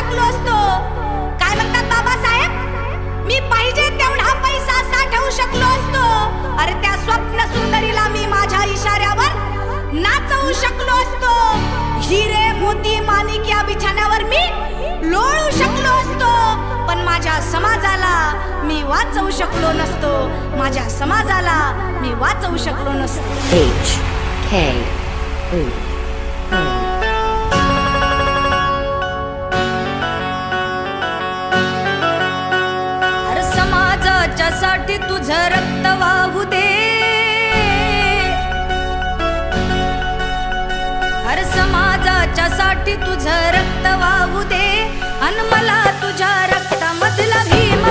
शकलो असतो. काय म्हणतात बाबासाहेब, मी पाहिजे तेवढा पैसा साठवू शकलो असतो. अरे त्या स्वप्न सुंदरीला मी माझ्या इशाऱ्यावर नाचवू शकलो असतो. हिरे मोती माणिक या बिछाण्यावर मी लोळू शकलो असतो. पण माझ्या समाजाला मी वाचवू शकलो नसतो. माझ्या समाजाला मी वाचवू शकलो नसतो. HKU. अरे समाजाच्या साठी तुझं रक्त वाहू दे. अरे समाजाच्या साठी तुझं रक्त वाहू दे. अन मला तुझ्या रक्तामधला भीम